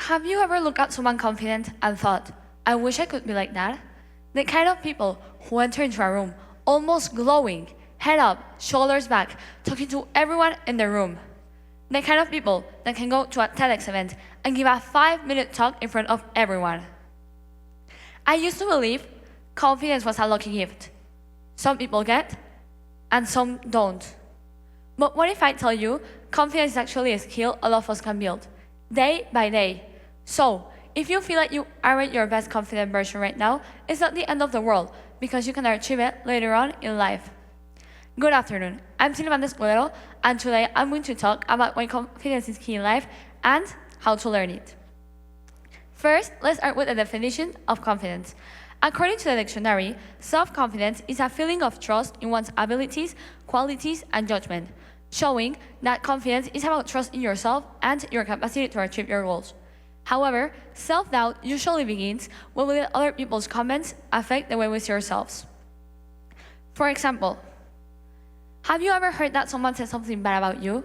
Have you ever looked at someone confident and thought, I wish I could be like that? The kind of people who enter into a room almost glowing, head up, shoulders back, talking to everyone in the room. The kind of people that can go to a TEDx event and give a 5-minute talk in front of everyone. I used to believe confidence was a lucky gift. Some people get, and some don't. But what if I tell you confidence is actually a skill all of us can build, day by day? So, if you feel like you aren't your best confident version right now, it's not the end of the world, because you can achieve it later on in life. Good afternoon, I'm Sylvana Escudero, and today I'm going to talk about why confidence is key in life and how to learn it. First, let's start with the definition of confidence. According to the dictionary, self-confidence is a feeling of trust in one's abilities, qualities, and judgment, showing that confidence is about trust in yourself and your capacity to achieve your goals. However, self-doubt usually begins when we let other people's comments affect the way we see ourselves. For example, have you ever heard that someone said something bad about you?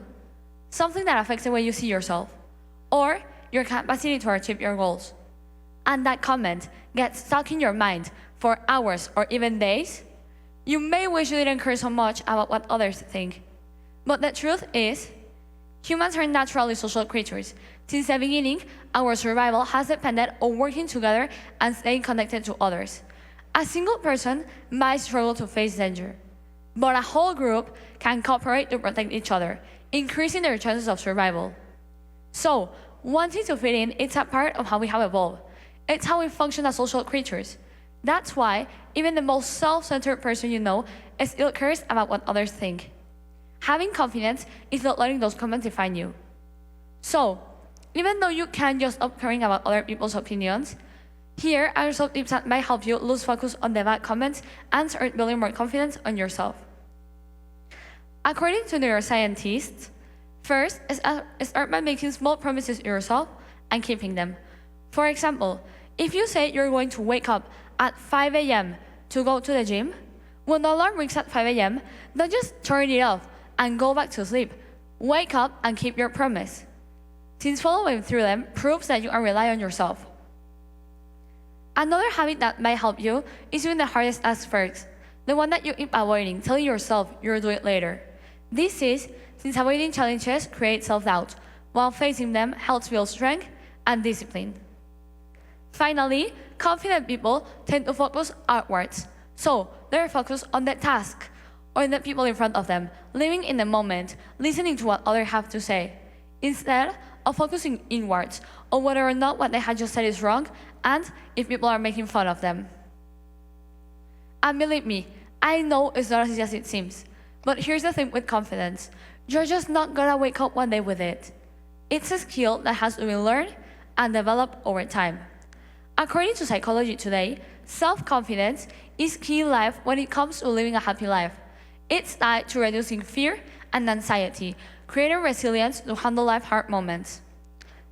Something that affects the way you see yourself, or your capacity to achieve your goals. And that comment gets stuck in your mind for hours or even days? You may wish you didn't care so much about what others think. But the truth is, humans are naturally social creatures. Since the beginning, our survival has depended on working together and staying connected to others. A single person might struggle to face danger, but a whole group can cooperate to protect each other, increasing their chances of survival. So, wanting to fit in is a part of how we have evolved. It's how we function as social creatures. That's why even the most self-centered person you know still cares about what others think. Having confidence is not letting those comments define you. So, even though you can't just stop caring about other people's opinions, here are some tips that might help you lose focus on the bad comments and start building more confidence on yourself. According to neuroscientists, first, start by making small promises to yourself and keeping them. For example, if you say you're going to wake up at 5 a.m. to go to the gym, when the alarm rings at 5 a.m., don't just turn it off and go back to sleep. Wake up and keep your promise. Since following through them proves that you can rely on yourself. Another habit that might help you is doing the hardest task first, the one that you keep avoiding, telling yourself you'll do it later. This is since avoiding challenges creates self-doubt, while facing them helps build strength and discipline. Finally, confident people tend to focus outwards, so they're focused on the task or the people in front of them, living in the moment, listening to what others have to say, instead of focusing inwards on whether or not what they had just said is wrong and if people are making fun of them. And believe me, I know it's not as easy as it seems, but here's the thing with confidence. You're just not gonna wake up one day with it. It's a skill that has to be learned and developed over time. According to Psychology Today, self-confidence is key in life when it comes to living a happy life. It's tied to reducing fear and anxiety, creating resilience to handle life's hard moments.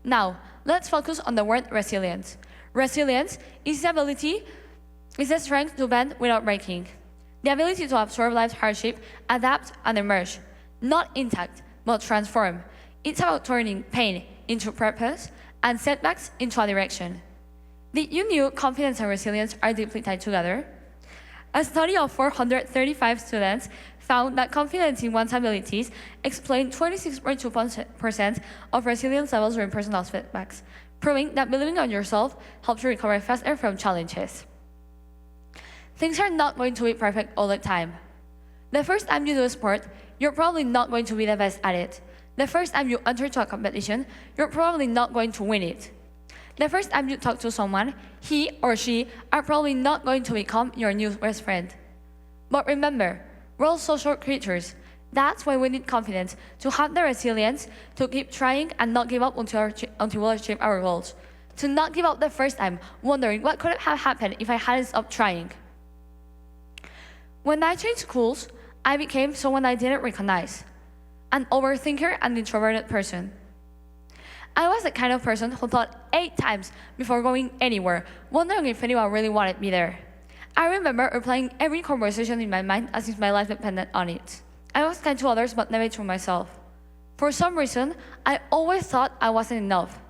Now, let's focus on the word resilience. Resilience is the strength to bend without breaking. The ability to absorb life's hardship, adapt, and emerge. Not intact, but transform. It's about turning pain into purpose and setbacks into a direction. Did you know confidence and resilience are deeply tied together? A study of 435 students found that confidence in one's abilities explained 26.2% of resilience levels during personal setbacks, proving that believing on yourself helps you recover faster from challenges. Things are not going to be perfect all the time. The first time you do a sport, you're probably not going to be the best at it. The first time you enter into a competition, you're probably not going to win it. The first time you talk to someone, he or she are probably not going to become your new best friend. But remember, we're all social creatures. That's why we need confidence, to have the resilience to keep trying and not give up until we achieve our goals. To not give up the first time, wondering what could have happened if I hadn't stopped trying. When I changed schools, I became someone I didn't recognize, an overthinker and introverted person. I was the kind of person who thought 8 times before going anywhere, wondering if anyone really wanted me there. I remember replaying every conversation in my mind as if my life depended on it. I was kind to others, but never to myself. For some reason, I always thought I wasn't enough.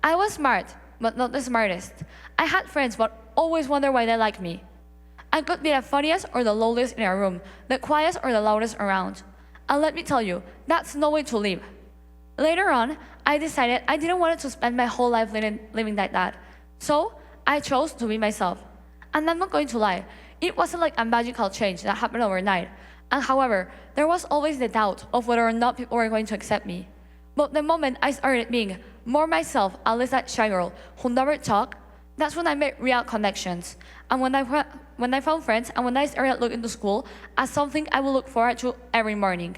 I was smart, but not the smartest. I had friends, but always wondered why they liked me. I could be the funniest or the lowliest in a room, the quietest or the loudest around. And let me tell you, that's no way to live. Later on, I decided I didn't want to spend my whole life living like that. So, I chose to be myself. And I'm not going to lie, it wasn't like a magical change that happened overnight. And however, there was always the doubt of whether or not people were going to accept me. But the moment I started being more myself, and less that shy girl who never talked, that's when I made real connections. And when I found friends, and when I started looking to school as something I would look forward to every morning.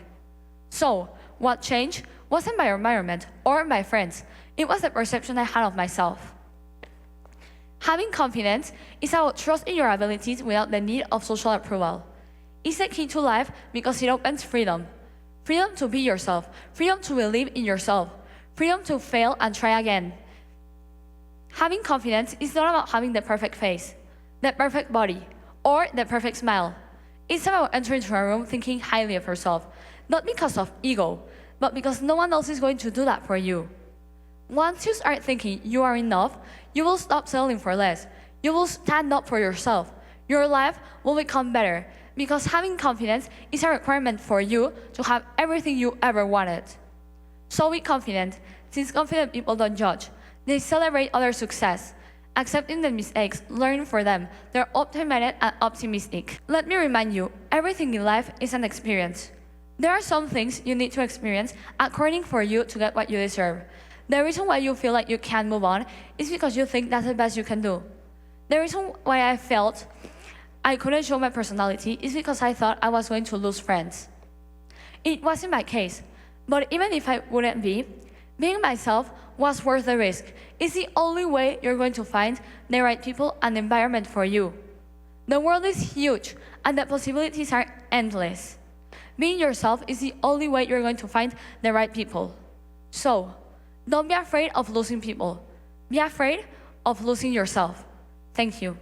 So, what changed wasn't my environment or my friends. It was the perception I had of myself. Having confidence is about trust in your abilities without the need of social approval. It's the key to life because it opens freedom. Freedom to be yourself, freedom to believe in yourself, freedom to fail and try again. Having confidence is not about having the perfect face, the perfect body, or the perfect smile. It's about entering into a room thinking highly of yourself, not because of ego, but because no one else is going to do that for you. Once you start thinking you are enough, you will stop settling for less. You will stand up for yourself. Your life will become better because having confidence is a requirement for you to have everything you ever wanted. So be confident, since confident people don't judge. They celebrate other success. Accepting the mistakes, learning for them, they're open-minded and optimistic. Let me remind you, everything in life is an experience. There are some things you need to experience according for you to get what you deserve. The reason why you feel like you can't move on is because you think that's the best you can do. The reason why I felt I couldn't show my personality is because I thought I was going to lose friends. It wasn't my case, but even if I wouldn't be, being myself was worth the risk. It's the only way you're going to find the right people and environment for you. The world is huge and the possibilities are endless. Being yourself is the only way you're going to find the right people. So, don't be afraid of losing people. Be afraid of losing yourself. Thank you.